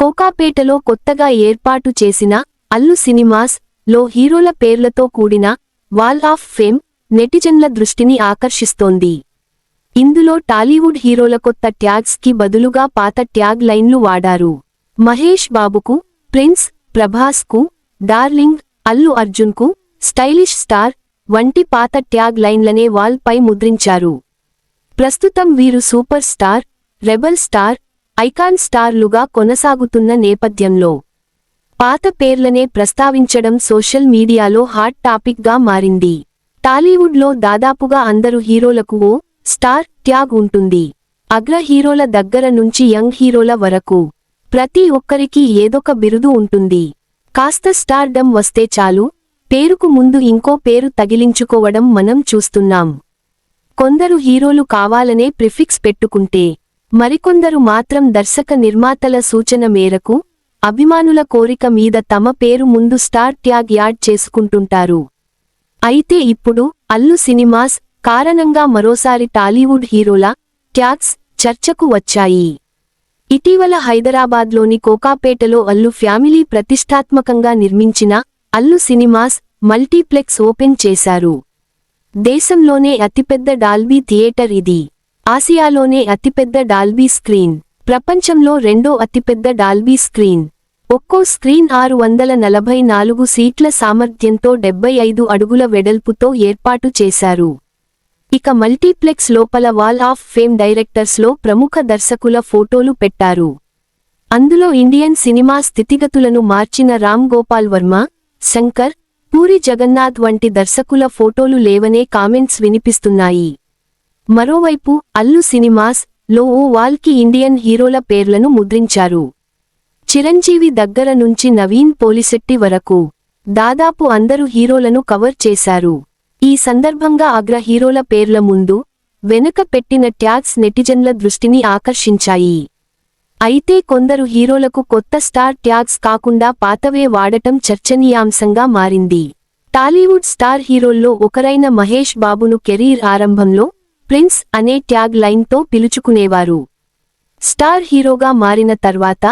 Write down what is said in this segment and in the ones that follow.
కోకాపేటలో కొత్తగా ఏర్పాటు చేసిన అల్లు సినిమాస్ లో హీరోల పేర్లతో కూడిన వాల్ ఆఫ్ ఫేమ్ నెటిజన్ల దృష్టిని ఆకర్షిస్తోంది. ఇందులో టాలీవుడ్ హీరోల కొత్త ట్యాగ్స్ కి బదులుగా పాత ట్యాగ్ లైన్లు వాడారు. మహేష్ బాబుకు, ప్రిన్స్, ప్రభాస్ కు, డార్లింగ్, అల్లు అర్జున్ కు, స్టైలిష్ స్టార్ వంటి పాత ట్యాగ్ లైన్లనే వాల్ పై ముద్రించారు. ప్రస్తుతం వీరు super star, rebel star, icon స్టార్లుగా కొనసాగుతున్న నేపథ్యంలో పాత పేర్లనే ప్రస్తావించడం సోషల్ మీడియాలో హాట్ టాపిక్ గా మారింది. టాలీవుడ్లో దాదాపుగా అందరు హీరోలకు ఓ స్టార్ ట్యాగ్ ఉంటుంది. అగ్ర హీరోల దగ్గర నుంచి యంగ్ హీరోల వరకు ప్రతి ఒక్కరికి ఏదొక బిరుదు ఉంటుంది. కాస్త స్టార్డమ్ వస్తే చాలు పేరుకు ముందు ఇంకో పేరు తగిలించుకోవడం మనం చూస్తున్నాం. కొందరు హీరోలు కావాలనే ప్రిఫిక్స్ పెట్టుకుంటే మరికొందరు మాత్రం దర్శక నిర్మాతల సూచన మేరకు అభిమానుల కోరిక మీద తమ పేరు ముందు స్టార్ ట్యాగ్ యాడ్ చేసుకుంటుంటారు. అయితే ఇప్పుడు అల్లు సినిమాస్ కారణంగా మరోసారి టాలీవుడ్ హీరోల ట్యాగ్స్ చర్చకు వచ్చాయి. ఇటీవల హైదరాబాద్లోని కోకాపేటలో అల్లు ఫ్యామిలీ ప్రతిష్టాత్మకంగా నిర్మించిన అల్లు సినిమాస్ మల్టీప్లెక్స్ ఓపెన్ చేశారు. దేశంలోనే అతిపెద్ద డాల్బీ థియేటర్ ఇది. ఆసియాలోనే అతిపెద్ద డాల్బీ స్క్రీన్, ప్రపంచంలో రెండో అతిపెద్ద డాల్బీ స్క్రీన్. ఒక్కో స్క్రీన్ 644 సీట్ల సామర్థ్యంతో 75 అడుగుల వెడల్పుతో ఏర్పాటు చేశారు. ఇక మల్టీప్లెక్స్ లోపల వాల్ ఆఫ్ ఫేమ్ డైరెక్టర్స్లో ప్రముఖ దర్శకుల ఫోటోలు పెట్టారు. అందులో ఇండియన్ సినిమా స్థితిగతులను మార్చిన రామ్ గోపాల్ వర్మ, శంకర్, పూరి జగన్నాథ్ వంటి దర్శకుల ఫోటోలు లేవనే కామెంట్స్ వినిపిస్తున్నాయి. మరోవైపు అల్లు సినిమాస్ లో ఓ వాల్ కి ఇండియన్ హీరోల పేర్లను ముద్రించారు. చిరంజీవి దగ్గర నుంచి నవీన్ పోలిశెట్టి వరకు దాదాపు అందరు హీరోలను కవర్ చేశారు. ఈ సందర్భంగా అగ్ర హీరోల పేర్ల ముందు, వెనుక పెట్టిన ట్యాగ్స్ నెటిజన్ల దృష్టిని ఆకర్షించాయి. అయితే కొందరు హీరోలకు కొత్త స్టార్ ట్యాగ్స్ కాకుండా పాతవే వాడటం చర్చనీయాంశంగా మారింది. టాలీవుడ్ స్టార్ హీరోల్లో ఒకరైన మహేష్ బాబును కెరీర్ ఆరంభంలో ప్రిన్స్ అనే ట్యాగ్ లైన్తో పిలుచుకునేవారు. స్టార్ హీరోగా మారిన తర్వాత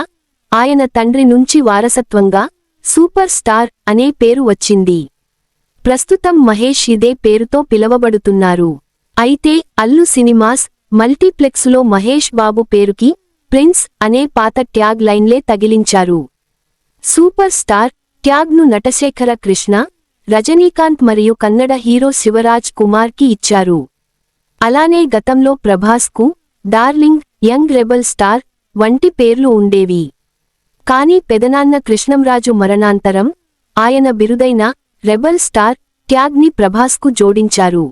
ఆయన తండ్రి నుంచి వారసత్వంగా సూపర్ స్టార్ అనే పేరు వచ్చింది. ప్రస్తుతం మహేష్ ఇదే పేరుతో పిలవబడుతున్నారు. అయితే అల్లు సినిమాస్ మల్టీప్లెక్సులో మహేష్ బాబు పేరుకి ప్రిన్స్ అనే పాత ట్యాగ్ లైన్లే తగిలించారు. సూపర్ స్టార్ ట్యాగ్ను నటశేఖర కృష్ణ, రజనీకాంత్ మరియు కన్నడ హీరో శివరాజ్ కుమార్ కి ఇచ్చారు. అలానే గతంలో ప్రభాస్ కు డార్లింగ్, యంగ్ రెబల్ స్టార్ వంటి పేర్లు ఉండేవి. కానీ పెదనాన్న కృష్ణంరాజు మరణాంతరం ఆయన బిరుదైన రెబల్ స్టార్ ట్యాగ్ ని ప్రభాస్ కు జోడించారు.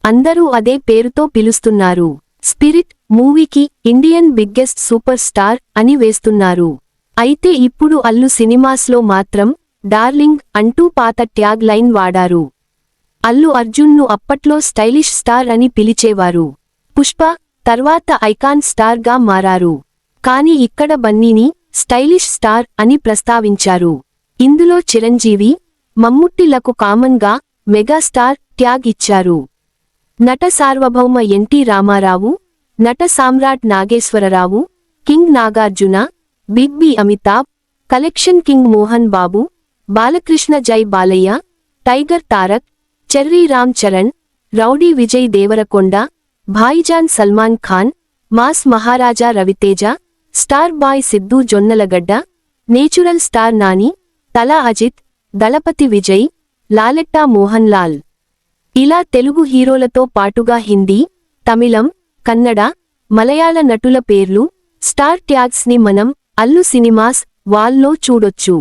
అందరూ అదే పేరుతో పిలుస్తున్నారు. స్పిరిట్ మూవీకి ఇండియన్ బిగ్గెస్ట్ సూపర్ స్టార్ అని వేస్తున్నారు. అయితే ఇప్పుడు అల్లు సినిమాస్లో మాత్రం డార్లింగ్ అంటూ పాత ట్యాగ్ లైన్ వాడారు. అల్లు అర్జున్ను అప్పట్లో స్టైలిష్ స్టార్ అని పిలిచేవారు. పుష్ప తర్వాత ఐకాన్ స్టార్ గా మారారు. కాని ఇక్కడ బన్నీని స్టైలిష్ స్టార్ అని ప్రస్తావించారు. ఇందులో చిరంజీవి, మమ్ముట్టిలకు కామన్ గా మెగాస్టార్ ట్యాగ్ ఇచ్చారు. నట సార్వభౌమ ఎన్టీ రామారావు, నట సామ్రాట్ Nageswararao, king Nagarjuna, big B Amitabh, collection king Mohan Babu, Balakrishna జై Balayya, tiger Tarak, Cherry Ram Charan, rowdy Vijay Deverakonda, Bhaijaan Salman Khan, mass Maharaja Raviteja, star boy Siddhu Jonnalagadda, natural star Nani, Thala Ajith, దళపతి విజయ్, లాలెట్టా మోహన్ లాల్ ఇలా తెలుగు హీరోలతో పాటుగా హిందీ, తమిళం, కన్నడ, మలయాళ నటుల పేర్లు, స్టార్ ట్యాగ్స్ ని మనం అల్లు సినిమాస్ వాల్లో చూడొచ్చు.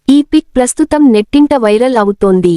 ఈ పిక్ ప్రస్తుతం నెట్టింట వైరల్ అవుతోంది.